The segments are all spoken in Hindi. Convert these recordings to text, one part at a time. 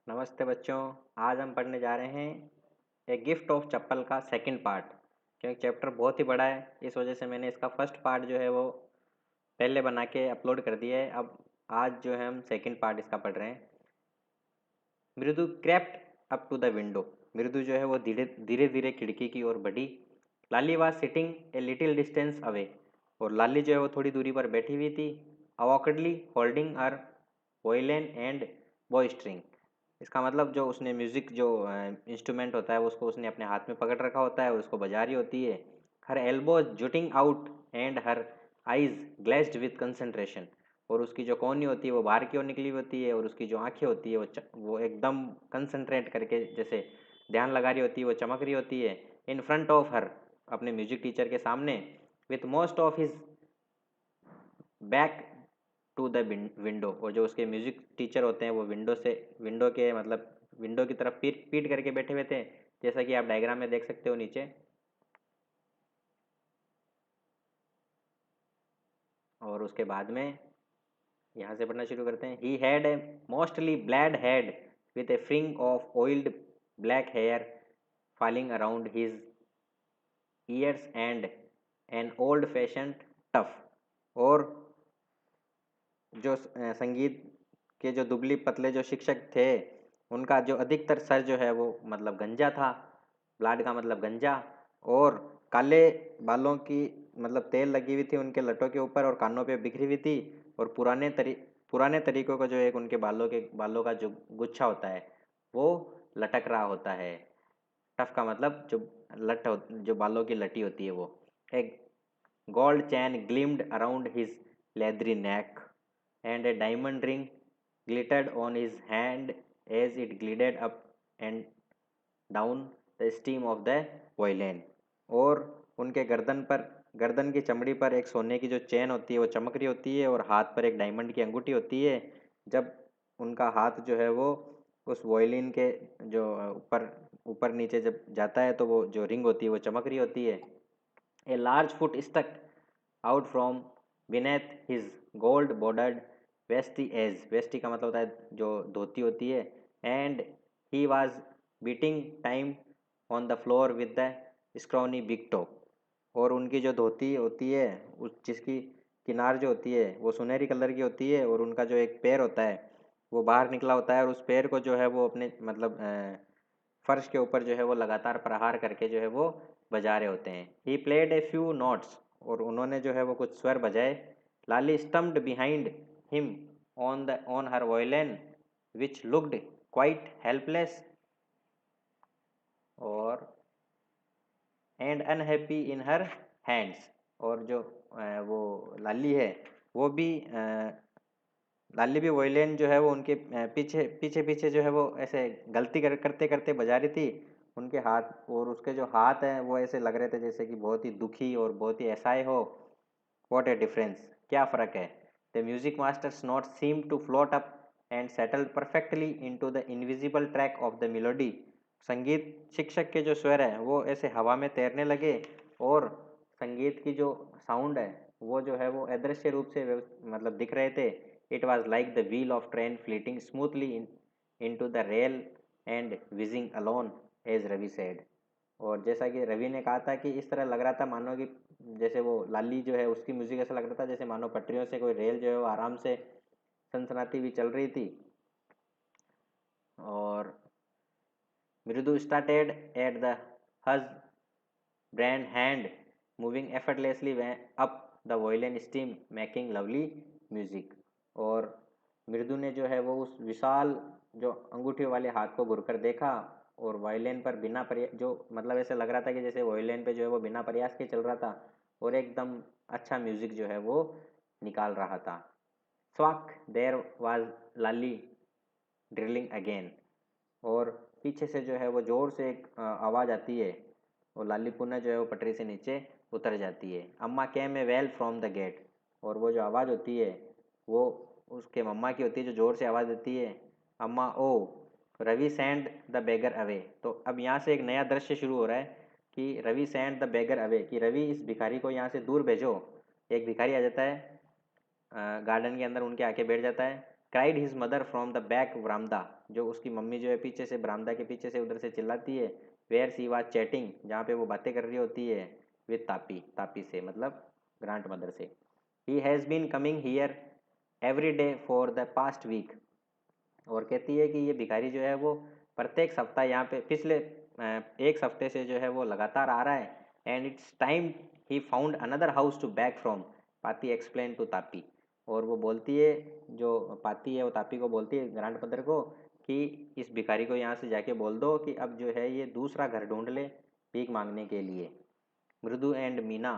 नमस्ते बच्चों। आज हम पढ़ने जा रहे हैं ए गिफ्ट ऑफ चप्पल का सेकंड पार्ट। क्योंकि चैप्टर बहुत ही बड़ा है, इस वजह से मैंने इसका फर्स्ट पार्ट जो है वो पहले बना के अपलोड कर दिया है। अब आज जो है हम सेकंड पार्ट इसका पढ़ रहे हैं। Mridu crept up to the window. Mridu जो है वो धीरे धीरे धीरे खिड़की की ओर बढ़ी। Lali was sitting a little distance away. और लाली जो है वो थोड़ी दूरी पर बैठी हुई थी। Awkwardly holding her violin and bow string. इसका मतलब जो उसने म्यूजिक जो इंस्ट्रूमेंट होता है उसको उसने अपने हाथ में पकड़ रखा होता है और उसको बजा रही होती है। Her elbows jutting out and her eyes glazed with concentration. और उसकी जो कोहनी होती है वो बाहर की ओर निकली होती है और उसकी जो आंखें होती है वो एकदम कंसंट्रेट करके जैसे ध्यान लगा रही होती है, वो चमक रही होती है। इन फ्रंट ऑफ हर, अपने म्यूजिक टीचर के सामने, with most of his back to the window. और जो उसके म्यूजिक टीचर होते हैं वो विंडो के मतलब विंडो की तरफ पीट पीट करके बैठे हुए थे, जैसा कि आप डायग्राम में देख सकते हो नीचे। और उसके बाद में यहाँ से पढ़ना शुरू करते हैं। He had a mostly bald head with a fringe of oiled black hair falling around his ears and an old fashion tuft. और जो संगीत के जो दुबली पतले जो शिक्षक थे, उनका जो अधिकतर सर जो है वो मतलब गंजा था। ब्लाड का मतलब गंजा। और काले बालों की मतलब तेल लगी हुई थी उनके लटों के ऊपर और कानों पे बिखरी हुई थी। और पुराने तरीकों का जो एक उनके बालों का जो गुच्छा होता है वो लटक रहा होता है। टफ का मतलब जो जो बालों की लटी होती है वो। एक gold chain gleamed around his leathery neck, and a diamond ring glittered on his hand as it glided up and down the stem of the violin. और उनके गर्दन की चमड़ी पर एक सोने की जो चेन होती है वो चमक रही होती है और हाथ पर एक डायमंड की अंगूठी होती है। जब उनका हाथ जो है वो उस वॉयलिन के जो ऊपर ऊपर नीचे जब जाता है तो वो जो रिंग होती है वो चमक रही होती है। A large foot stuck out from beneath his gold bordered vesti as vesti का मतलब होता है जो धोती होती है। And he was beating time on the floor with the scrawny big toe। और उनकी जो धोती होती है उस जिसकी किनार जो होती है वो सुनहरी कलर की होती है और उनका जो एक पैर होता है वो बाहर निकला होता है और उस पैर को जो है वो अपने मतलब फर्श के ऊपर जो है वो लगातार प्रहार करके जो है वो बजा रहे होते हैं। He played a few notes. और उन्होंने जो है वो कुछ स्वर बजाए। Lali stumped behind him on her violin which looked quite helpless और and unhappy in her hands. और जो वो लाली है वो भी लाली भी वॉयलिन जो है वो उनके पीछे पीछे पीछे जो है वो ऐसे गलती करते करते बजा रही थी। उनके हाथ और उसके जो हाथ हैं वो ऐसे लग रहे थे जैसे कि बहुत ही दुखी और बहुत ही असहाय हो। व्हाट ए डिफरेंस, क्या फ़र्क है। The music master's note seem to float up and settle perfectly into the invisible track of the melody. संगीत शिक्षक के जो स्वर हैं वो ऐसे हवा में तैरने लगे और संगीत की जो साउंड है वो जो है वो अदृश्य रूप से मतलब दिख रहे थे। It was like the wheel of train fleeting smoothly into the rail and whizzing alone, as Ravi said. और जैसा कि रवि ने कहा था कि इस तरह लग रहा था मानो कि जैसे वो लाली जो है उसकी म्यूजिक ऐसा लग रहा था जैसे मानो पटरियों से कोई रेल जो है वो आराम से सनसनाती हुई चल रही थी। और मृदु स्टार्टेड एट द हज brand hand moving effortlessly up the violin steam making lovely music. और मृदु ने जो है वो उस विशाल जो अंगूठियों वाले हाथ को घुरकर देखा और वायलिन पर बिना प्रयास जो मतलब ऐसे लग रहा था कि जैसे वायलिन पे जो है वो बिना प्रयास के चल रहा था और एकदम अच्छा म्यूजिक जो है वो निकाल रहा था। Squawk there was Lali drilling again. और पीछे से जो है वो जोर से एक आवाज़ आती है और लाली पुनः जो है वो पटरी से नीचे उतर जाती है। अम्मा केम ए वेल फ्रॉम द गेट। और वो जो आवाज़ होती है वो उसके मम्मा की होती है जो ज़ोर से आवाज़ देती है, Amma oh Ravi send the beggar away. तो अब यहाँ से एक नया दृश्य शुरू हो रहा है कि Ravi send the beggar away, कि रवि इस भिखारी को यहाँ से दूर भेजो। एक भिखारी आ जाता है गार्डन के अंदर, उनके आके बैठ जाता है cried his mother from the back बरामदा, जो उसकी मम्मी जो है पीछे से बरामदा के पीछे से उधर से चिल्लाती है। वेयर सी वाज चैटिंग, जहाँ पे वो बातें कर रही होती है विद तापी, तापी से मतलब ग्रांट मदर से। He has been coming here every day for the past week, और कहती है कि ये भिखारी जो है वो प्रत्येक सप्ताह यहाँ पे पिछले एक हफ्ते से जो है वो लगातार आ रहा है। And it's time he found another house to beg from, Paati explain to Tapi. और वो बोलती है, जो पाती है वो तापी को बोलती है ग्रांड मदर को, कि इस भिखारी को यहाँ से जाके बोल दो कि अब जो है ये दूसरा घर ढूंढ ले भीख मांगने के लिए। मृदु and Meena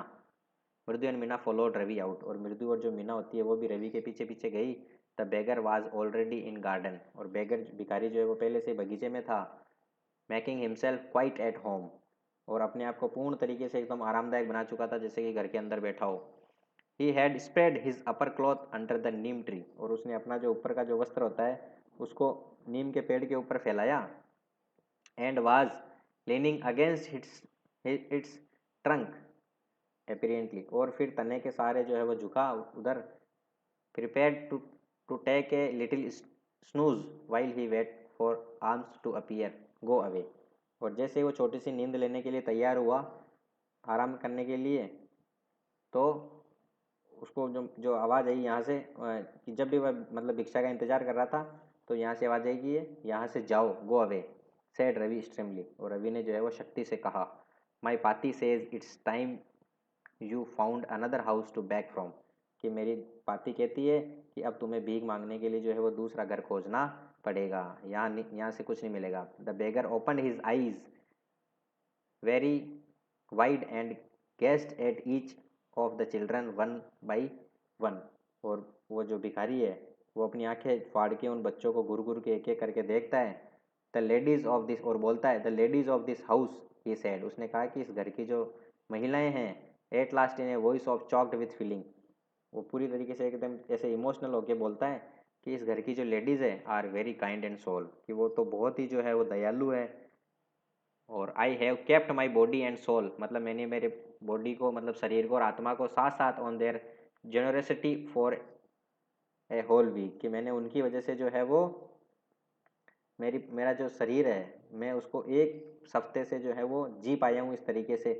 Mridu and Meena followed Ravi out, और मृदु और जो मीना होती है वो भी रवि के पीछे पीछे गई। The beggar was already in garden, और बेगर भिखारी जो है वो पहले से बगीचे में था। Making himself quite at home, और अपने आप को पूर्ण तरीके से एकदम आरामदायक बना चुका था, जैसे कि घर के अंदर बैठा हो। He had spread his upper cloth under the neem tree, और उसने अपना जो ऊपर का जो वस्त्र होता है उसको नीम के पेड़ के ऊपर फैलाया। And was leaning against its trunk apparently, और फिर तने के सहारे जो है वो झुका उधर। Prepared to take a little snooze while he wait for alms to appear go away, और जैसे ही वो छोटी सी नींद लेने के लिए तैयार हुआ आराम करने के लिए, तो उसको जो जो आवाज़ आई यहाँ से कि जब भी वह मतलब भिक्षा का इंतजार कर रहा था, तो यहाँ से आवाज़ आई कि यहाँ से जाओ, गो अवे, सेड रवि स्ट्रीमली, और रवि ने जो है वो शक्ति से कहा। My Paati says it's time you found another house to beg from, कि मेरी पाती कहती है कि अब तुम्हें भीख मांगने के लिए जो है वो दूसरा घर खोजना पड़ेगा, यहाँ से कुछ नहीं मिलेगा। The beggar open his eyes very wide and guessed at each of the children one by one, और वो जो भिखारी है वो अपनी आंखें फाड़ के उन बच्चों को घूर घूर के एक एक करके देखता है। द लेडीज़ ऑफ दिस, और बोलता है the ladies of this house, he said, उसने कहा कि इस घर की जो महिलाएं हैं, at last in a voice of choked with feeling, वो पूरी तरीके से एकदम ऐसे इमोशनल होके बोलता है कि इस घर की जो लेडीज़ है are very kind and soul, कि वो तो बहुत ही जो है वो दयालु है। और I have kept my body and soul, मतलब मैंने मेरे बॉडी को मतलब शरीर को और आत्मा को साथ साथ on their generosity for a whole week, कि मैंने उनकी वजह से जो है वो मेरा जो शरीर है मैं उसको एक हफ्ते से जो है वो जी पाया हूँ इस तरीके से,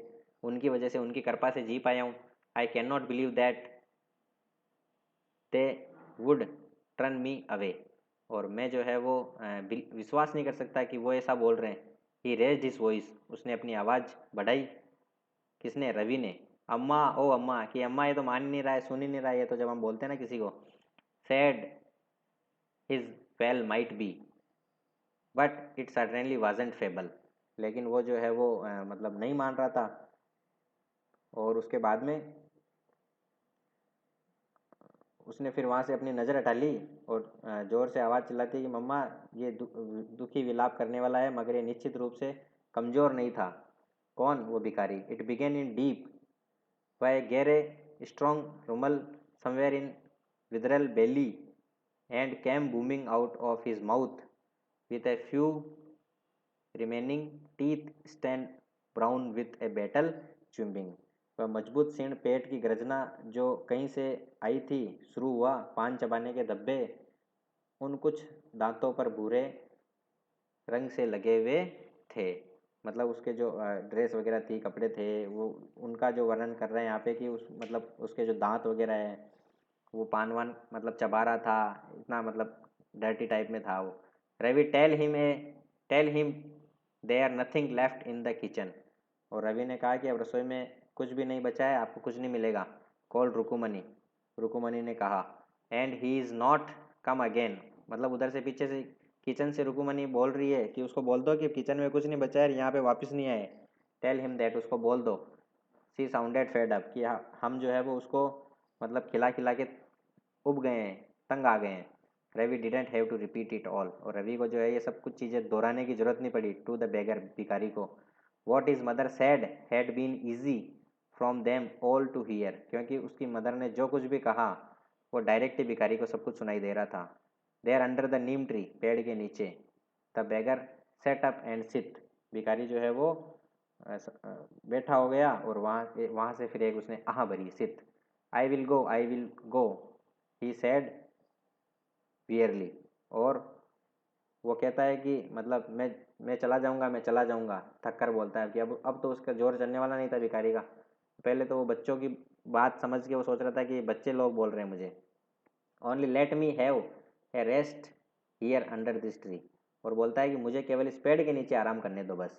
उनकी वजह से उनकी कृपा से जी पाया हूँ। I can not believe that they would turn me away, और मैं जो है वो विश्वास नहीं कर सकता कि वो ऐसा बोल रहे हैं। ही रेज्ड हिज वॉइस, उसने अपनी आवाज़ बढ़ाई। किसने? रवि ने। अम्मा, ओ अम्मा, कि अम्मा ये तो मान ही नहीं रहा है, सुन ही नहीं रहा है, ये तो जब हम बोलते हैं ना किसी को। Sad his well might be but it certainly wasn't fable, लेकिन वो जो है वो मतलब नहीं मान रहा था। और उसके बाद में उसने फिर वहाँ से अपनी नज़र हटा ली, और ज़ोर से आवाज़ चिल्लाती है कि मम्मा ये दुखी विलाप करने वाला है, मगर ये निश्चित रूप से कमज़ोर नहीं था। कौन? वो भिखारी। It began in deep by गहरे स्ट्रॉन्ग रुमल समवेयर इन विदरल belly and came booming out of his mouth with a few remaining teeth stand brown with a battle chewing, वह मजबूत सीण पेट की गर्जना जो कहीं से आई थी शुरू हुआ, पान चबाने के धब्बे उन कुछ दांतों पर भूरे रंग से लगे हुए थे। मतलब उसके जो ड्रेस वगैरह थी, कपड़े थे, वो उनका जो वर्णन कर रहे हैं यहाँ पे कि उस मतलब उसके जो दांत वगैरह है वो पान वान मतलब चबा रहा था, इतना मतलब डर्टी टाइप में था वो। Ravi tell him they are nothing left in the kitchen, और रवि ने कहा कि अब रसोई में कुछ भी नहीं बचा है, आपको कुछ नहीं मिलेगा। कॉल रुकुमनी, रुकुमनी ने कहा। And he is not come again, मतलब उधर से पीछे से किचन से रुकुमनी बोल रही है कि उसको बोल दो कि किचन में कुछ नहीं बचा है, यहाँ पे वापस नहीं आए। टेल हिम दैट, उसको बोल दो। सी साउंडेड फेड अप, कि हम जो है वो उसको मतलब खिला खिला के उब गए हैं, तंग आ गए हैं। Ravi didn't have to repeat it all, और रवि को जो है ये सब कुछ चीज़ें दोहराने की जरूरत नहीं पड़ी। टू द बेगर, भिखारी को। What is mother said had been easy from them all to hear, क्योंकि उसकी मदर ने जो कुछ भी कहा वो डायरेक्ट ही भिखारी को सब कुछ सुनाई दे रहा था। They are under the neem tree, पेड़ के नीचे। The beggar set up and sit, भिखारी जो है वो बैठा हो गया, और वहाँ से फिर एक उसने आह भरी, sit. I will go he said wearily. और वो कहता है कि मतलब मैं चला जाऊँगा, मैं चला जाऊँगा, थक कर बोलता है कि अब तो उसका जोर चलने वाला नहीं था भिखारी का। पहले तो वो बच्चों की बात समझ के वो सोच रहा था कि बच्चे लोग बोल रहे हैं मुझे। Only let me have a rest here under this tree. और बोलता है कि मुझे केवल इस पेड़ के नीचे आराम करने दो बस।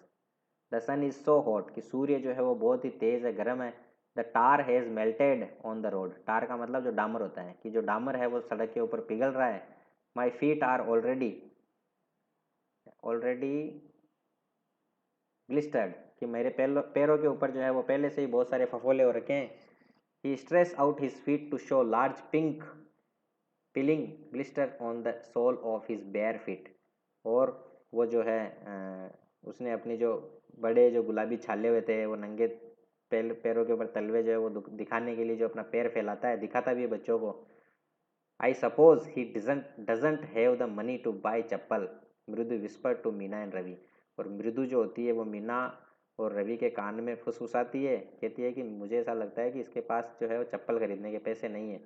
The sun is so hot, कि सूर्य जो है वो बहुत ही तेज़ है, गर्म है। The tar has melted on the road. Tar का मतलब जो डामर होता है, कि जो डामर है वो सड़क के ऊपर पिघल रहा है। My feet are already already glistered, कि मेरे पैरों के ऊपर जो है वो पहले से ही बहुत सारे फफोले हो रखे हैं। He stretched out his feet to show large pink peeling glister on the sole of his bare feet. और वो जो है उसने अपनी जो बड़े जो गुलाबी छाले हुए थे वो नंगे पैरों के ऊपर तलवे जो है वो दिखाने के लिए जो अपना पैर फैलाता है, दिखाता भी है बच्चों को। I suppose he doesn't have the money to buy chappal, Mridu whisper to Meena and Ravi. और मृदु जो होती है वो मीना और रवि के कान में फुसफुसाती है, कहती है कि मुझे ऐसा लगता है कि इसके पास जो है वो चप्पल खरीदने के पैसे नहीं है।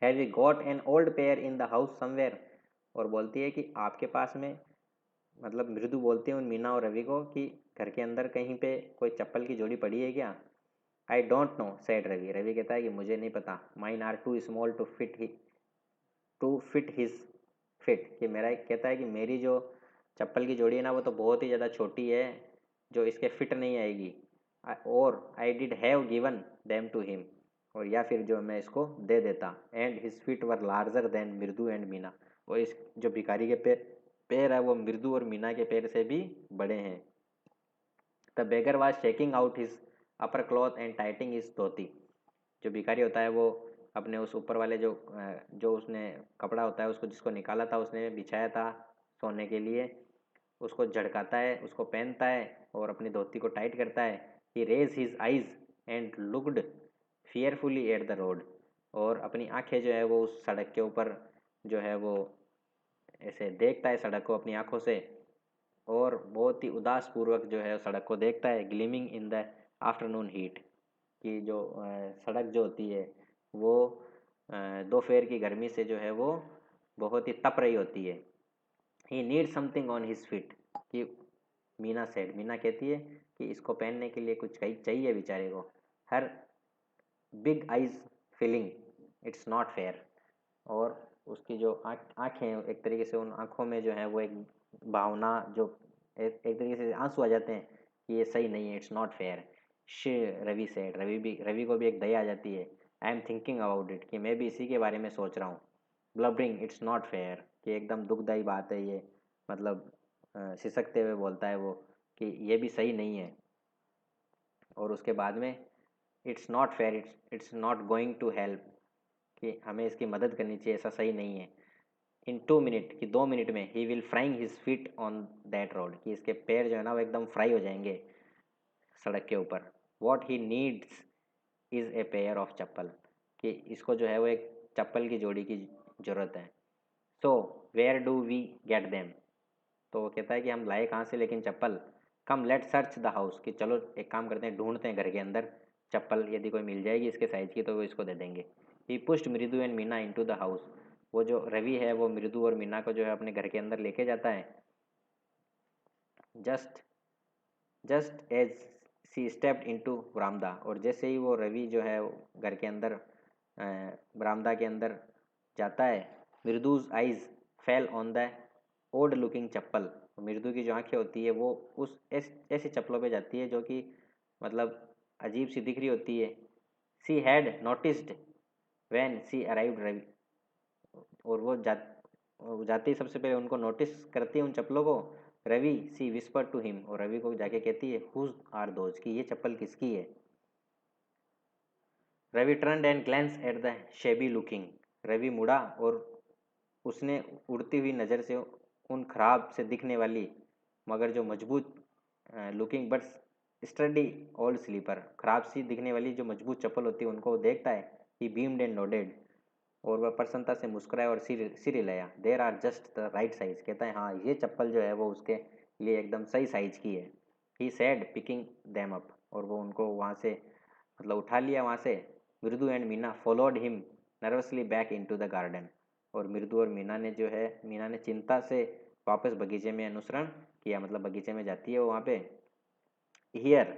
Have we got an old pair in the house somewhere. और बोलती है कि आपके पास में, मतलब मृदु बोलती है उन मीना और रवि को कि घर के अंदर कहीं पे कोई चप्पल की जोड़ी पड़ी है क्या। I don't know said Ravi. Ravi कहता है कि मुझे नहीं पता। Mine are too small to fit his feet, कि मेरा कहता है कि मेरी जो चप्पल की जोड़ी है ना वो तो बहुत ही ज़्यादा छोटी है, जो इसके फिट नहीं आएगी। और I did have given them to him, और या फिर जो मैं इसको दे देता। And his feet were larger than Mridu and Meena. और इस जो भिखारी के पैर है वो मृदु और मीना के पैर से भी बड़े हैं। The beggar was shaking out his upper cloth and tightening his dhoti. जो भिखारी होता है वो अपने उस ऊपर वाले जो उसने कपड़ा होता है उसको, जिसको निकाला था उसने बिछाया था सोने के लिए, उसको झड़काता है, उसको पहनता है और अपनी धोती को टाइट करता है। He raised his eyes and looked fearfully at the road. और अपनी आंखें जो है वो उस सड़क के ऊपर जो है वो ऐसे देखता है सड़क को अपनी आंखों से, और बहुत ही उदास पूर्वक जो है सड़क को देखता है। Gleaming in the afternoon heat, कि जो सड़क जो होती है वो दोपहर की गर्मी से जो है वो बहुत ही तप रही होती है। He need something on his feet, कि मीना कहती है कि इसको पहनने के लिए कुछ कहीं चाहिए बेचारे को। Her big eyes feeling it's not fair. और उसकी जो आँखें एक तरीके से, उन आँखों में जो है वो एक भावना, जो एक तरीके से आंसू आ जाते हैं कि ये सही नहीं है, it's not fair. She Ravi said, Ravi को भी एक दया आ जाती है। I am thinking about it, कि मैं भी इसी के बारे में सोच रहा हूँ। ब्लबरिंग इट्स नॉट फेयर, कि एकदम दुखदायी बात है ये, मतलब सिसकते हुए बोलता है वो कि ये भी सही नहीं है। और उसके बाद में it's not fair, it's not going to help, कि हमें इसकी मदद करनी चाहिए, ऐसा सही नहीं है। इन 2 मिनट, कि 2 मिनट में he will frying his feet on that road, कि इसके पैर जो है ना वो एकदम फ्राई हो जाएंगे सड़क के ऊपर। What he needs is a pair of chappal, कि इसको जो है वो एक चप्पल की जोड़ी की ज़रूरत है। So where do we get them. तो वो कहता है कि हम लाए कहाँ से लेकिन चप्पल। कम लेट सर्च द हाउस, कि चलो एक काम करते हैं, ढूंढते हैं घर के अंदर चप्पल, यदि कोई मिल जाएगी इसके साइज़ की तो वो इसको दे देंगे। ही पुश्ड मृदु and Meena into the house. वो जो रवि है वो मृदु और मीना को जो है अपने घर के अंदर लेके जाता है। जस्ट जस्ट एज सी स्टेप्ड इनटू बरामदा। और जैसे ही वो रवि जो है घर के अंदर बरामदा के अंदर जाता है, Mridu's eyes fell on the old looking chappal. Mridu की जो आंखें होती है वो उस ऐसी चप्पलों पे जाती है जो कि मतलब अजीब सी दिख रही होती है। She had noticed when she arrived Ravi. और वो जाते ही सबसे पहले उनको नोटिस करती है उन चप्पलों को। रवि सी विस्पर टू हिम, और रवि को जाके कहती है हुज आर दोज, कि ये चप्पल किसकी है। Ravi turned and glance at the shabby looking. Ravi मुड़ा और उसने उड़ती हुई नज़र से उन खराब से दिखने वाली मगर जो मजबूत looking but sturdy old slipper, खराब सी दिखने वाली जो मजबूत चप्पल होती है उनको देखता है। ही बीम्ड एंड नोडेड, और वह प्रसन्नता से मुस्कुराया और सिर हिलाया। There are just the right size, कहता है हाँ ये चप्पल जो है वो उसके लिए एकदम सही साइज की है। ही सैड पिकिंग दैम अप, और वो उनको वहाँ से मतलब उठा लिया वहाँ से। मृदु and Meena followed him nervously back into the garden. और मृदु और मीना ने चिंता से वापस बगीचे में अनुसरण किया, मतलब बगीचे में जाती है वो वहाँ पे। Here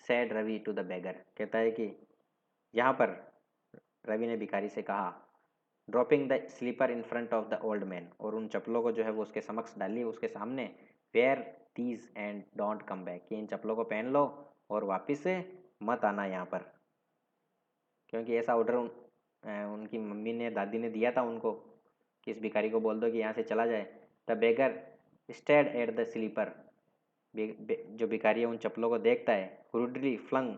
said Ravi to the beggar, कहता है कि यहाँ पर, रवि ने भिखारी से कहा, dropping the slipper in front of the old man, और उन चप्पलों को जो है वो उसके समक्ष डाली, उसके सामने। Wear these and don't come back, कि इन चप्पलों को पहन लो और वापस से मत आना यहाँ पर, क्योंकि ऐसा ऑर्डर उनकी मम्मी ने, दादी ने दिया था उनको कि इस भिखारी को बोल दो कि यहाँ से चला जाए। The beggar stared at the slipper, जो भिखारी है उन चप्पलों को देखता है। Rudely flung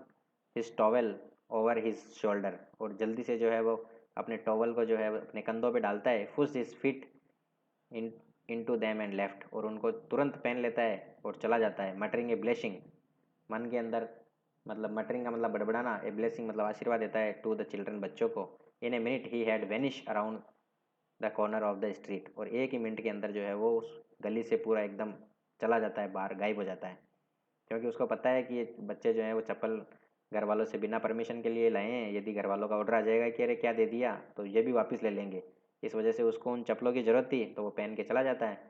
his towel over his shoulder, और जल्दी से जो है वो अपने टॉवल को जो है अपने कंधों पे डालता है। फुस his fit in into them and left, और उनको तुरंत पहन लेता है और चला जाता है। मटरिंग ए ब्लेसिंग, मन के अंदर, मतलब मटरिंग का मतलब बड़बड़ाना, ए ब्लेसिंग मतलब आशीर्वाद देता है टू द चिल्ड्रन, बच्चों को। In a minute he had vanished around the corner of the street, और एक ही मिनट के अंदर जो है वो उस गली से पूरा एकदम चला जाता है, बाहर गायब हो जाता है। क्योंकि उसको पता है कि ये बच्चे जो हैं वो चप्पल घर वालों से बिना परमिशन के लिए लाए हैं, यदि घर वालों का ऑर्डर आ जाएगा कि अरे क्या दे दिया, तो ये भी वापस ले लेंगे। इस वजह से उसको उन चप्पलों की ज़रूरत थी, तो वो पहन के चला जाता है।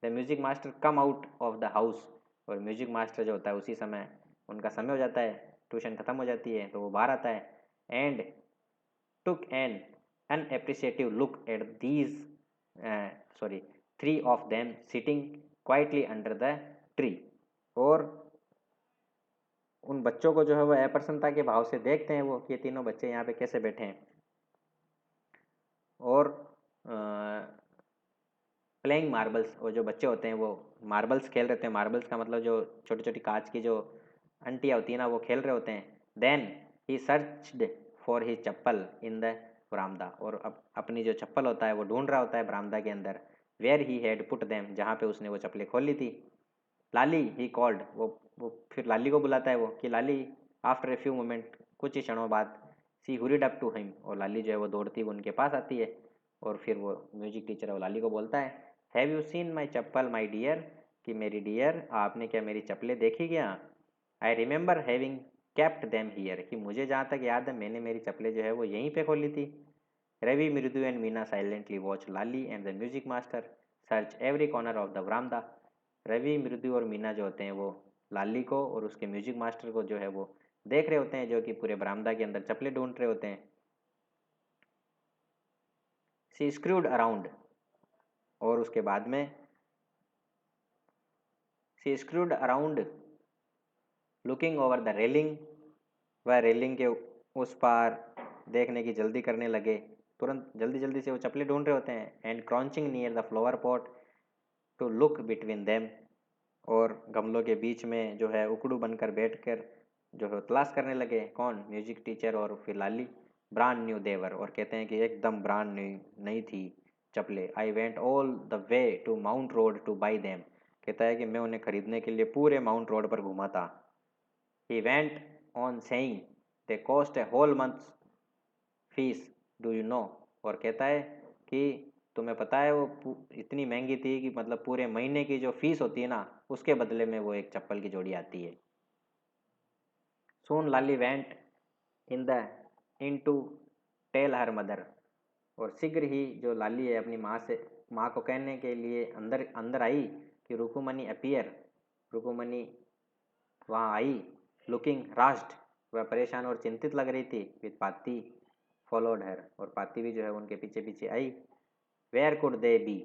The music master come out of the house, और म्यूजिक मास्टर जो होता है उसी समय उनका समय हो जाता है, ट्यूशन ख़त्म हो जाती है, तो वो बाहर आता है। And took an unappreciative look at these sorry three of them sitting quietly under the tree, और उन बच्चों को जो है वो अप्रसन्नता के भाव से देखते हैं वो कि ये तीनों बच्चे यहाँ पे कैसे बैठे हैं। और प्लेइंग मार्बल्स, और जो बच्चे होते हैं वो मार्बल्स खेल रहे थे। मार्बल्स का मतलब जो छोटी छोटी कांच की जो अंटियाँ होती है ना, वो खेल रहे होते हैं। Then he searched for his chappal in the बरामदा, और अपनी जो चप्पल होता है वो ढूंढ रहा होता है बरामदा के अंदर। Where he had put them, जहाँ पे उसने वो चप्पलें खोल ली थी। लाली ही कॉल्ड, वो फिर लाली को बुलाता है वो कि लाली। आफ्टर ए फ्यू मोमेंट, कुछ ही क्षणों बाद, सी हुरिड अप टू हिम, और लाली जो है वो दौड़ती हुई उनके पास आती है। और फिर वो म्यूजिक टीचर है वो लाली को बोलता है, have you seen my chappal my dear, कि मेरी डियर आपने क्या मेरी चप्पलें देखी क्या। I remember having kept them here, कि मुझे जहाँ तक याद है मैंने मेरी चप्पलें जो है वो यहीं पे खोली थी। Ravi, Mridu and Meena silently watch Lali and the music master search every corner of the बरामदा। रवि, मृदु और मीना जो होते हैं वो लाली को और उसके म्यूजिक मास्टर को जो है वो देख रहे होते हैं, जो कि पूरे बरामदा के अंदर चप्पलें ढूंढ रहे होते हैं। सी स्क्रूड अराउंड, और उसके बाद में she screwed around looking over the railing, वह रेलिंग के उस पार देखने की जल्दी करने लगे। तुरंत जल्दी जल्दी से वो चप्पलें ढूंढ रहे होते हैं। And crouching near the flower pot to look between them, और गमलों के बीच में जो है उकड़ू बनकर बैठकर जो है तलाश करने लगे। कौन? म्यूजिक टीचर और फिर लाली। ब्रांड न्यू देवर, और कहते हैं कि एकदम ब्रांड न्यू नई थी चप्पलें। I went all the way to Mount Road to buy them, कहता है कि मैं उन्हें खरीदने के लिए पूरे माउंट रोड पर घूमा था। He went on saying they cost a whole month's fees, do you know, और कहता है कि तुम्हें पता है वो इतनी महंगी थी कि मतलब पूरे महीने की जो फीस होती है ना, उसके बदले में वो एक चप्पल की जोड़ी आती है। Soon Lali went in the in to tell her mother, और शीघ्र ही जो लाली है अपनी माँ को कहने के लिए अंदर अंदर आई कि रुकुमनी अपीयर, रुकुमनी वहाँ आई। लुकिंग रास्ड, वह परेशान और चिंतित लग रही थी। विद पाती फॉलोड हर, और पाती भी जो है उनके पीछे पीछे आई। वेयर कुड दे बी,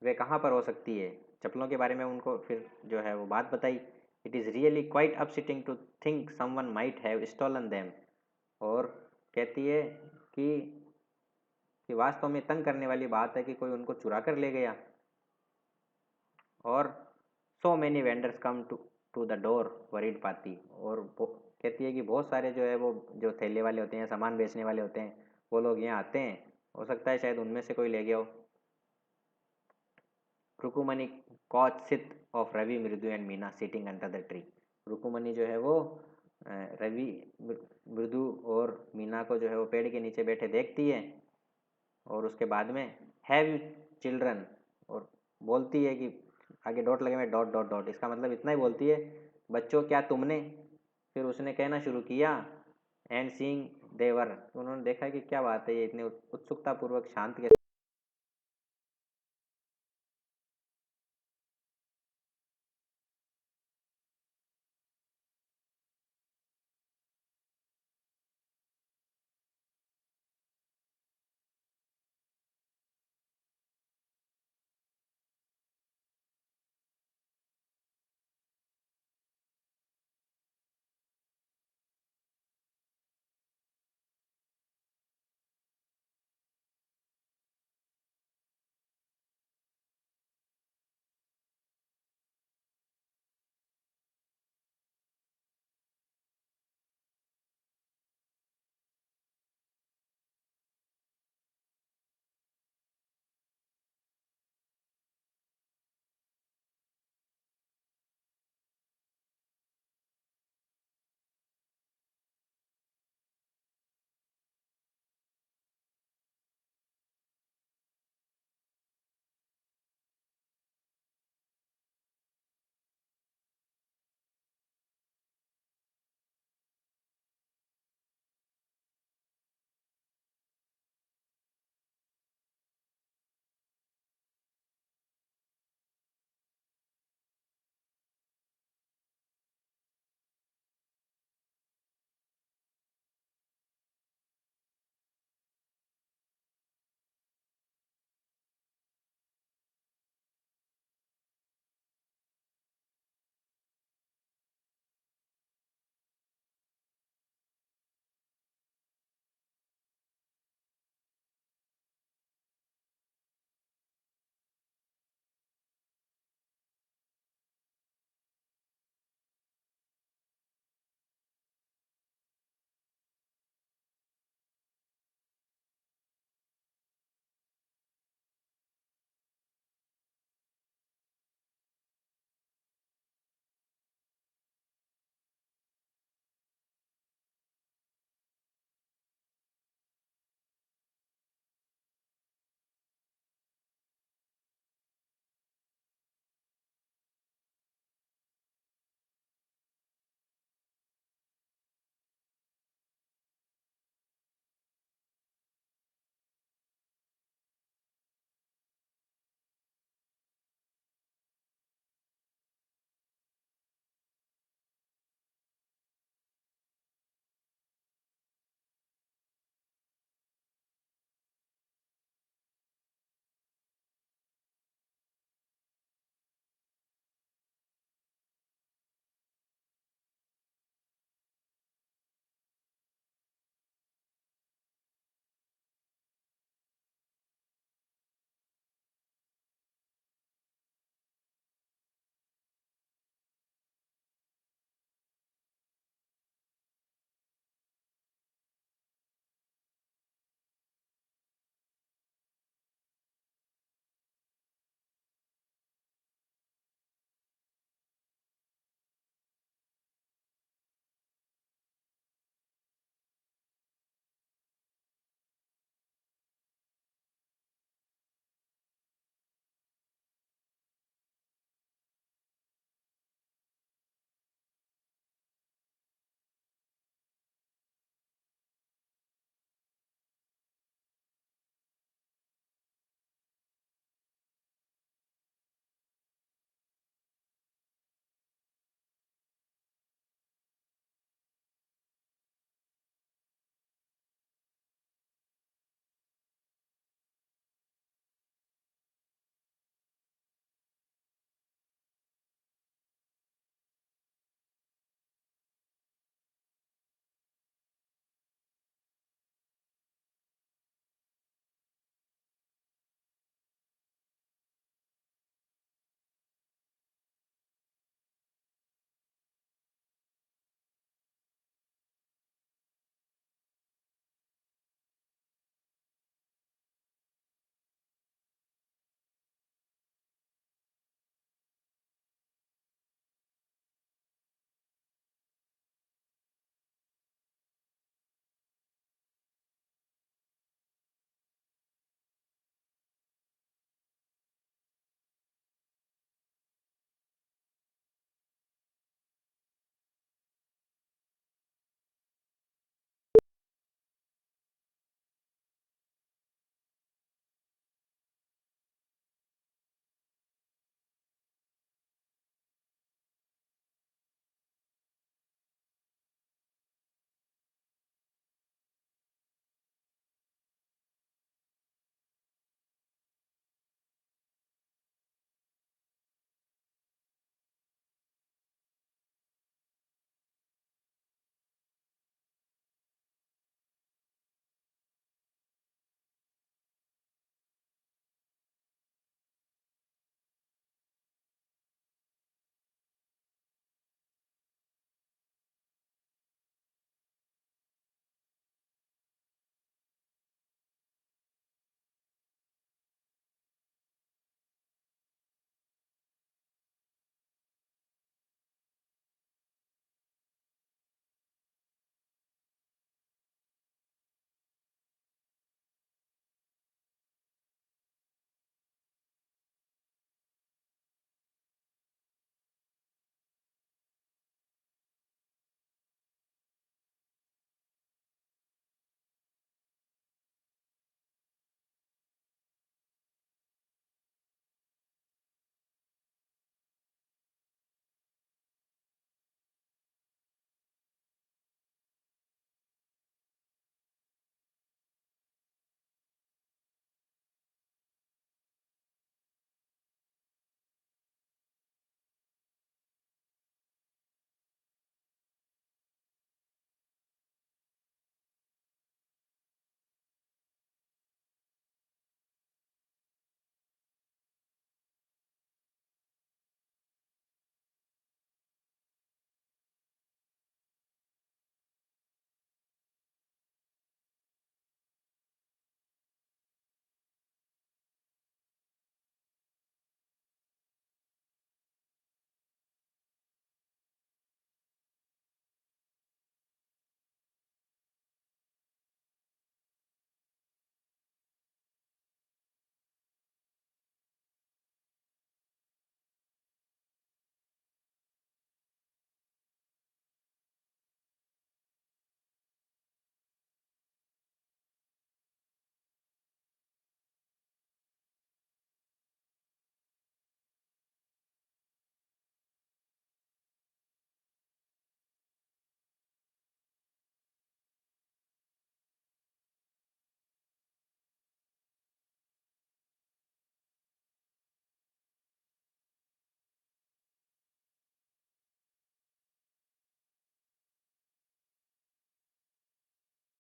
वे कहाँ पर हो सकती है। चप्पलों के बारे में उनको फिर जो है वो बात बताई। It is really quite upsetting to think someone might have stolen them, और कहती है कि वास्तव में तंग करने वाली बात है कि कोई उनको चुरा कर ले गया। और so many vendors come to the door worried Paati, और कहती है कि बहुत सारे जो है वो जो थैले वाले होते हैं, सामान बेचने वाले होते हैं, वो लोग यहाँ आते हैं, हो सकता है शायद उनमें से कोई ले गया हो। Rukmani caught sight of Ravi, Mridu and Meena sitting under the tree, Rukmani जो है वो रवि, मृदु और मीना को जो है वो पेड़ के नीचे बैठे देखती है। और उसके बाद में हैव यू चिल्ड्रन, और बोलती है कि आगे डॉट लगे में डॉट डॉट डॉट, इसका मतलब इतना ही बोलती है, बच्चों क्या तुमने। फिर उसने कहना शुरू किया, एंड सीइंग देवर। उन्होंने देखा कि क्या बात है, ये इतने उत्सुकतापूर्वक शांत कैसे